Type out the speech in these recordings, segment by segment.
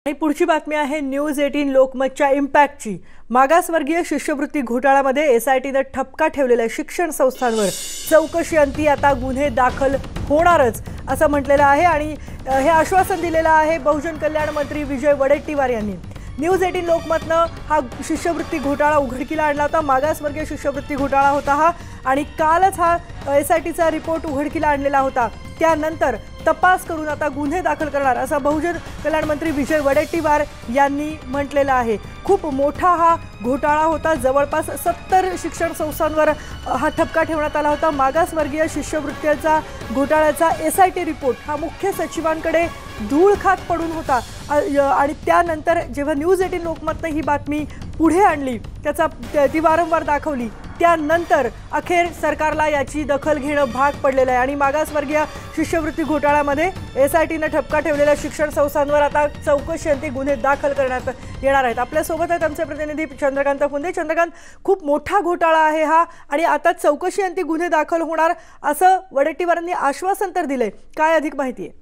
आणि पुढची बातमी आहे न्यूज 18 लोकमतच्या इम्पॅक्टची। मागासवर्गीय शिष्यवृत्ती घोटाळ्यामध्ये एसआयटीने ठपका ठेवलेल्या शिक्षण संस्थांवर चौकशी अंती आता गुन्हे दाखल होणारच असं म्हटलेलं आहे आणि हे आश्वासन दिलेलं आहे बहुजन कल्याण मंत्री विजय वडेट्टीवार यांनी। न्यूज 18 लोकमतनं हा शिष्यवृत्ती घोटाळा उघडकीला आणला होता। मागासवर्गीय शिष्यवृत्ती घोटाळा होता हा आणि कालच हा एसआयटीचा रिपोर्ट उघडकीला आणलेला होता। त्यानंतर तपास करून आता गुन्हे दाखल करणार असं बहुजन कल्याण मंत्री विजय वडेट्टीवार यांनी म्हटलेलं आहे। खूप मोठा हा घोटाळा होता। जवळपास 70 शिक्षण संस्थांवर हा ठपका ठेवण्यात आला होता। मागासवर्गीय शिष्यवृत्तीचा घोटाळ्याचा एसआयटी रिपोर्ट हा मुख्य सचिवांकडे धूळ खात पडून होता आणि त्यानंतर जेव्हा न्यूज 18 लोकमतने ही बातमी पुढे आणली ती वारंवार दाखवली त्यानंतर अखेर सरकारला याची दखल घेणं भाग पडलेलं आहे आणि मागासवर्गीय शिष्यवृत्ती घोटाळ्यामध्ये एसआयटीने ठपका ठेवलेल्या शिक्षण संस्थांवर आता चौकशी अंती गुन्हे दाखल करण्यात येणार आहेत। आपल्या सोबत आहेत आमचे प्रतिनिधी चंद्रकांत फुंदे। चंद्रकांत, खूप मोठा घोटाळा आहे हा आणि आता चौकशी अंती गुन्हे दाखल होणार असं वडेट्टीवारांनी आश्वासन तर दिले, काय अधिक माहिती आहे?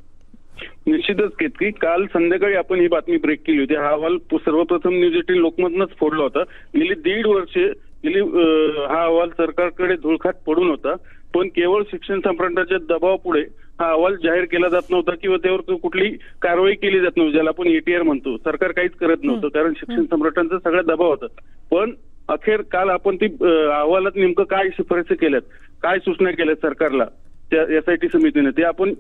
निश्चितच केतकी, काल संध्याकाळी आपण ही बातमी ब्रेक केली होती। हा अहवाल सर्वप्रथम न्यूज 18 लोकमतनंच फोडला होता। गेली 1.5 वर्षे हा अहवाल सरकारकडे धुळखात पडून होता, पण केवळ शिक्षण सम्राटाच्या दबावापुढे हा अहवाल जाहीर केला जात नव्हता किंवा त्यावर कुठली कारवाई केली जात नव्हती, ज्याला आपण एटीआर म्हणतो। सरकार काहीच करत नव्हतं कारण शिक्षण सम्राटांचा सगळा दबाव होता। पण अखेर काल आपण ती अहवालात नेमकं काय शिफारसी केल्यात, काय सूचना केल्यात सरकारला त्या एसआयटी समितीने, ते आपण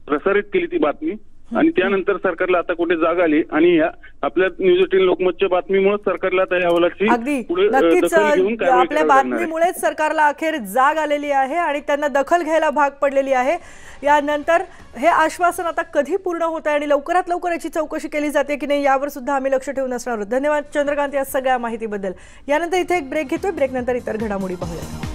प्रसारित केली ती बातमी आणि त्यानंतर सरकारला आता कुठे जाग आली आणि आपल्या न्यूज 18 लोकमतच्या बातमीमुळे सरकारला त्या अहवालाची आपल्या बातमीमुळेच सरकारला अखेर जाग आलेली आहे आणि त्यांना दखल घ्यायला भाग पडलेली आहे। यानंतर हे आश्वासन आता कधी पूर्ण होत आहे आणि लवकरात लवकर याची चौकशी केली जाते की नाही यावर सुद्धा आम्ही लक्ष ठेवून असणार आहोत। धन्यवाद चंद्रकांत या सगळ्या माहितीबद्दल। यानंतर इथे एक ब्रेक घेतोय, ब्रेकनंतर इतर घडामोडी पाहूया।